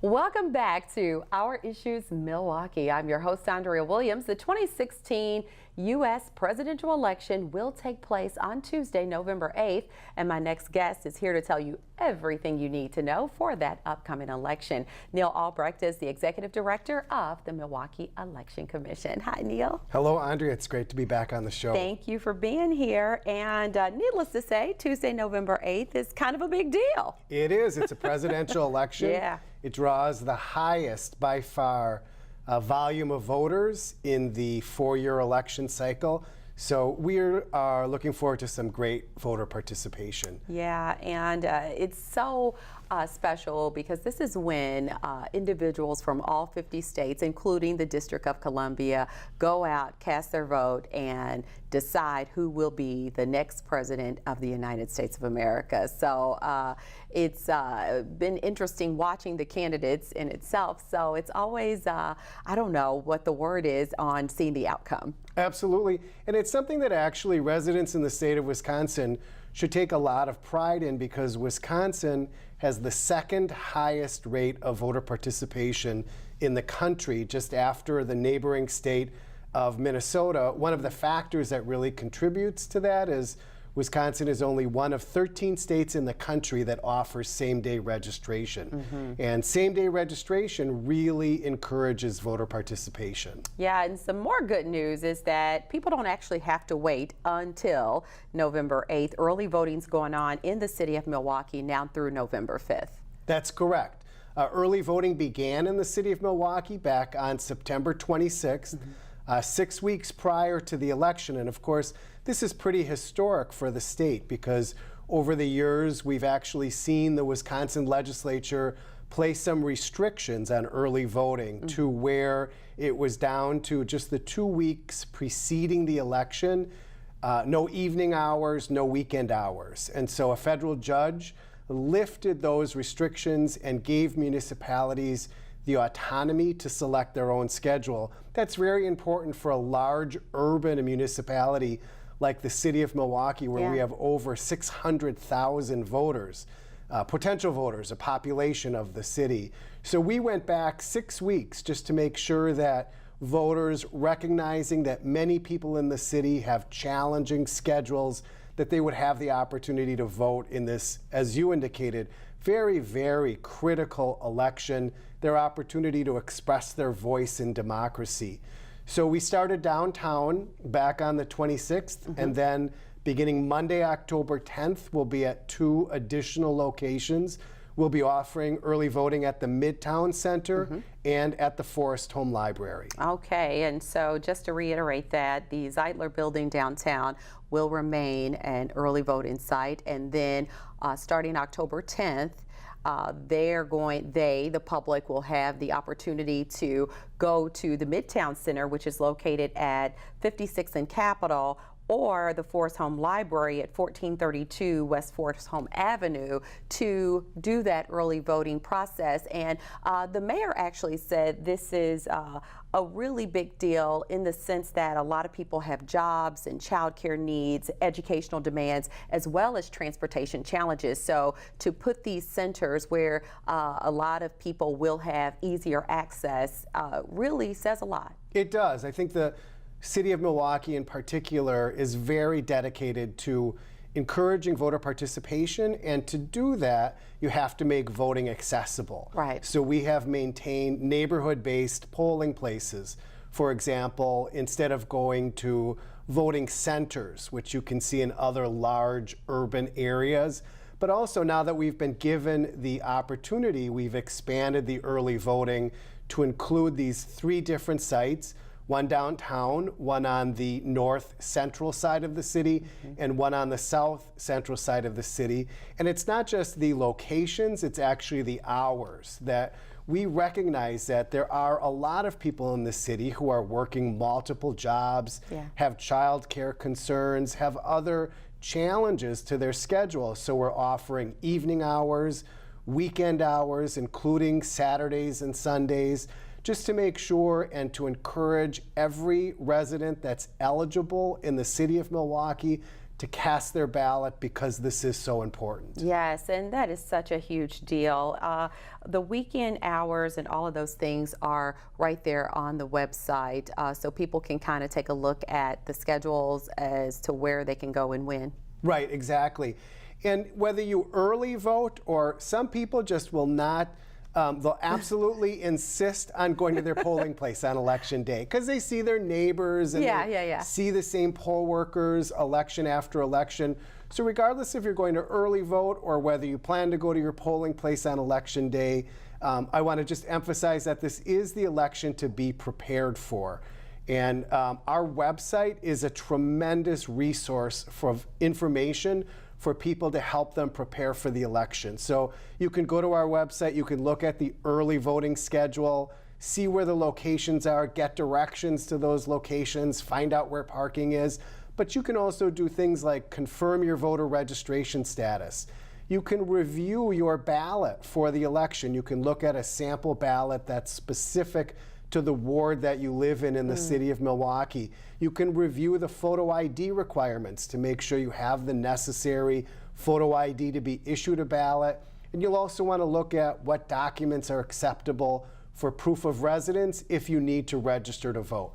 Welcome back to Our Issues Milwaukee. I'm your host, Andrea Williams. The 2016 U.S. presidential election will take place on Tuesday, November 8th, and my next guest is here to tell you everything you need to know for that upcoming election. Neil Albrecht is the executive director of the Milwaukee Election Commission. Hi, Neil. Hello, Andrea. It's great to be back on the show. Thank you for being here. And needless to say, Tuesday, November 8th is kind of a big deal. It is. It's a presidential election. Yeah. It draws the highest, by far, volume of voters in the four-year election cycle. So we are looking forward to some great voter participation. Yeah, and it's so special because this is when individuals from all 50 states, including the District of Columbia, go out, cast their vote, and decide who will be the next president of the United States of America. So it's been interesting watching the candidates in itself. So it's always, I don't know what the word is on seeing the outcome. Absolutely. And it's something that actually residents in the state of Wisconsin should take a lot of pride in, because Wisconsin has the second highest rate of voter participation in the country, just after the neighboring state of Minnesota. One of the factors that really contributes to that is Wisconsin is only one of 13 states in the country that offers same-day registration. And same-day registration really encourages voter participation. Yeah, and some more good news is that people don't actually have to wait until November 8th. Early voting's going on in the city of Milwaukee now through November 5th. That's correct. Early voting began in the city of Milwaukee back on September 26th. 6 weeks prior to the election. And of course, this is pretty historic for the state, because over the years we've actually seen the Wisconsin legislature place some restrictions on early voting to where it was down to just the 2 weeks preceding the election, no evening hours, no weekend hours. And so a federal judge lifted those restrictions and gave municipalities the autonomy to select their own schedule. That's very important for a large urban municipality like the city of Milwaukee, where we have over 600,000 voters, potential voters, a population of the city. So we went back 6 weeks just to make sure that voters, recognizing that many people in the city have challenging schedules, that they would have the opportunity to vote in this, as you indicated, very, very critical election, their opportunity to express their voice in democracy. So we started downtown back on the 26th, and then beginning Monday, October 10th, we'll be at 2 additional locations. We'll be offering early voting at the Midtown Center and at the Forest Home Library. Okay, and so just to reiterate that, the Zeitler building downtown will remain an early voting site, and then starting October 10th, the public will have the opportunity to go to the Midtown Center, which is located at 56th and Capitol, or the Forest Home Library at 1432 West Forest Home Avenue to do that early voting process. And the mayor actually said this is a really big deal in the sense that a lot of people have jobs and childcare needs, educational demands, as well as transportation challenges. So to put these centers where a lot of people will have easier access really says a lot. It does. I think the City of Milwaukee in particular is very dedicated to encouraging voter participation, and to do that you have to make voting accessible. Right. So we have maintained neighborhood-based polling places. For example, instead of going to voting centers, which you can see in other large urban areas, but also now that we've been given the opportunity, we've expanded the early voting to include these 3 different sites. One downtown, one on the north central side of the city, and one on the south central side of the city. And it's not just the locations, it's actually the hours, that we recognize that there are a lot of people in the city who are working multiple jobs, have child care concerns, have other challenges to their schedule. So we're offering evening hours, weekend hours, including Saturdays and Sundays, just to make sure and to encourage every resident that's eligible in the city of Milwaukee to cast their ballot because this is so important. Yes, and that is such a huge deal. The weekend hours and all of those things are right there on the website, so people can kind of take a look at the schedules as to where they can go and when. Right, exactly. And whether you early vote or some people just will not, they'll absolutely insist on going to their polling place on election day because they see their neighbors and they see the same poll workers election after election. So regardless if you're going to early vote or whether you plan to go to your polling place on election day, I want to just emphasize that this is the election to be prepared for. And our website is a tremendous resource for information for people to help them prepare for the election. So you can go to our website, you can look at the early voting schedule, see where the locations are, get directions to those locations, find out where parking is. But you can also do things like confirm your voter registration status. You can review your ballot for the election. You can look at a sample ballot that's specific to the ward that you live in the city of Milwaukee. You can review the photo ID requirements to make sure you have the necessary photo ID to be issued a ballot. And you'll also want to look at what documents are acceptable for proof of residence if you need to register to vote.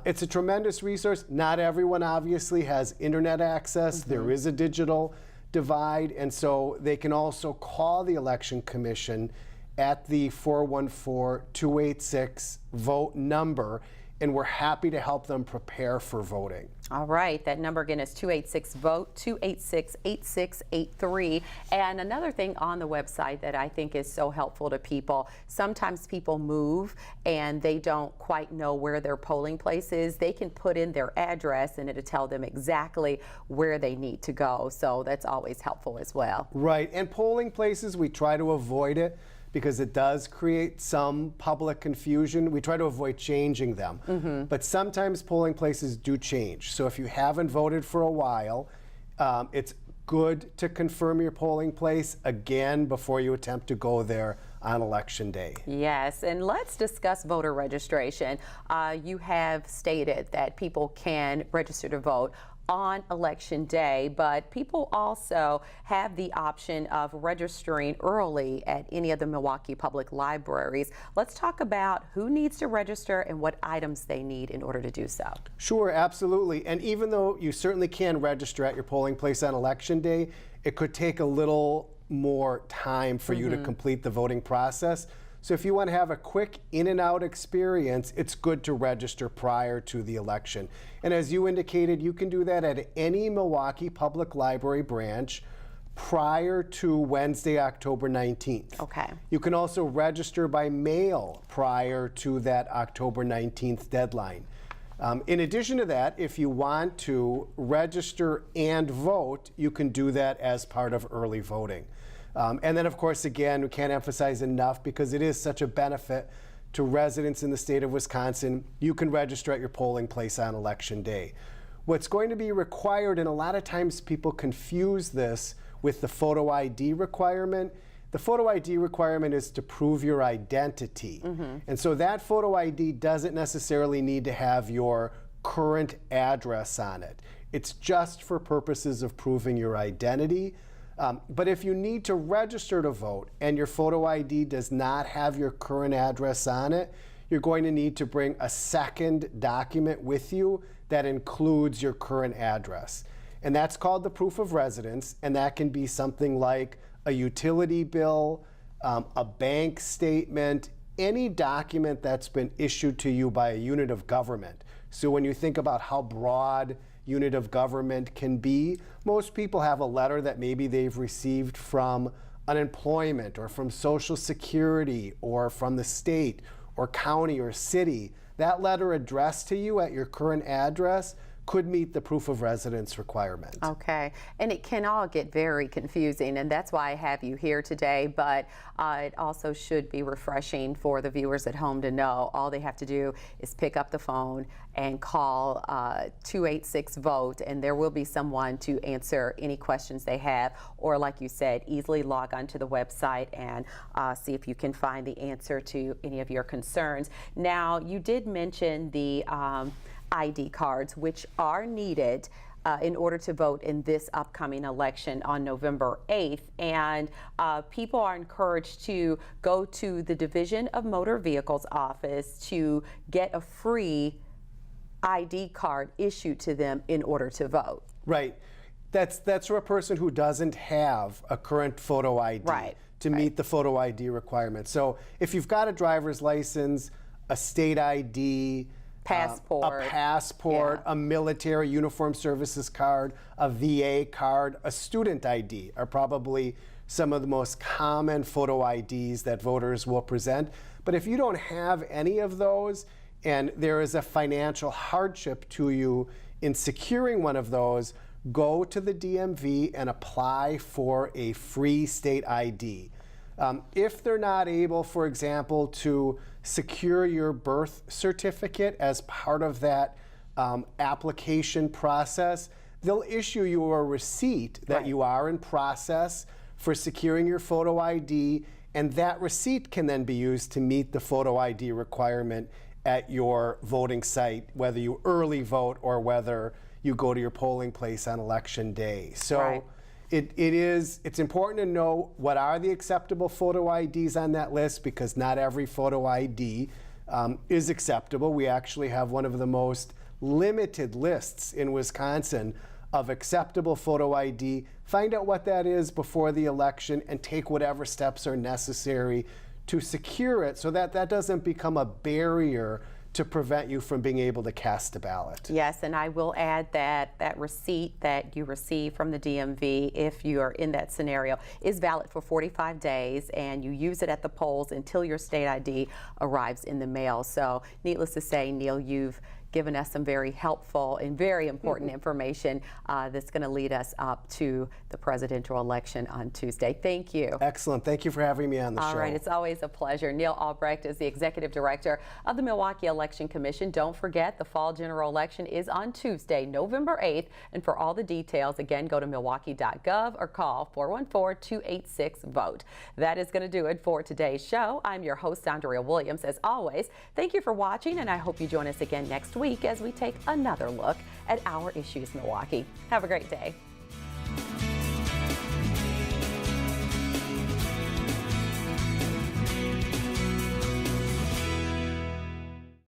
It's a tremendous resource. Not everyone obviously has internet access. There is a digital divide, and so they can also call the Election Commission at the 414-286-VOTE number, and we're happy to help them prepare for voting. All right, that number again is 286-VOTE, 286-8683. And another thing on the website that I think is so helpful to people, sometimes people move and they don't quite know where their polling place is. They can put in their address and it'll tell them exactly where they need to go. So that's always helpful as well. Right, and polling places, we try to avoid it because it does create some public confusion. We try to avoid changing them. But sometimes polling places do change. So if you haven't voted for a while, it's good to confirm your polling place again before you attempt to go there on election day. Yes, and let's discuss voter registration. You have stated that people can register to vote on election day, but people also have the option of registering early at any of the Milwaukee public libraries. Let's talk about who needs to register and what items they need in order to do so. Sure, absolutely. And even though you certainly can register at your polling place on election day, it could take a little more time for you to complete the voting process. So if you want to have a quick in and out experience, it's good to register prior to the election. And as you indicated, you can do that at any Milwaukee Public Library branch prior to Wednesday, October 19th. Okay. You can also register by mail prior to that October 19th deadline. In addition to that, if you want to register and vote, you can do that as part of early voting. And then, of course, again, we can't emphasize enough because it is such a benefit to residents in the state of Wisconsin. You can register at your polling place on election day. What's going to be required, and a lot of times people confuse this with the photo ID requirement. The photo ID requirement is to prove your identity. And so that photo ID doesn't necessarily need to have your current address on it. It's just for purposes of proving your identity. But if you need to register to vote and your photo ID does not have your current address on it, you're going to need to bring a second document with you that includes your current address. And that's called the proof of residence, and that can be something like a utility bill, a bank statement, any document that's been issued to you by a unit of government. So when you think about how broad unit of government can be, most people have a letter that maybe they've received from unemployment or from Social Security or from the state or county or city. That letter addressed to you at your current address could meet the proof of residence requirement. Okay, and it can all get very confusing, and that's why I have you here today, but it also should be refreshing for the viewers at home to know all they have to do is pick up the phone and call 286-VOTE, and there will be someone to answer any questions they have, or like you said, easily log onto the website and see if you can find the answer to any of your concerns. Now, you did mention the ID cards, which are needed in order to vote in this upcoming election on November 8th. And people are encouraged to go to the Division of Motor Vehicles office to get a free ID card issued to them in order to vote. Right. That's for a person who doesn't have a current photo ID to meet the photo ID requirement. So if you've got a driver's license, a state ID, passport, a military uniform services card, a VA card, a student ID are probably some of the most common photo IDs that voters will present. But if you don't have any of those and there is a financial hardship to you in securing one of those, go to the DMV and apply for a free state ID. If they're not able, for example, to secure your birth certificate as part of that application process, they'll issue you a receipt that you are in process for securing your photo ID, and that receipt can then be used to meet the photo ID requirement at your voting site, whether you early vote or whether you go to your polling place on election day. So it's important to know what are the acceptable photo IDs on that list, because not every photo ID is acceptable. We actually have one of the most limited lists in Wisconsin of acceptable photo ID. Find out what that is before the election and take whatever steps are necessary to secure it so that that doesn't become a barrier to prevent you from being able to cast a ballot. Yes, and I will add that that receipt that you receive from the DMV, if you are in that scenario, is valid for 45 days, and you use it at the polls until your state ID arrives in the mail. So needless to say, Neil, you've given us some very helpful and very important information that's going to lead us up to the presidential election on Tuesday. Thank you. Excellent. Thank you for having me on the show. All right, it's always a pleasure. Neil Albrecht is the Executive Director of the Milwaukee Election Commission. Don't forget, the fall general election is on Tuesday, November 8th. And for all the details, again, go to milwaukee.gov or call 414-286-VOTE. That is going to do it for today's show. I'm your host, Andrea Williams. As always, thank you for watching, and I hope you join us again next week as we take another look at our issues, Milwaukee. Have a great day.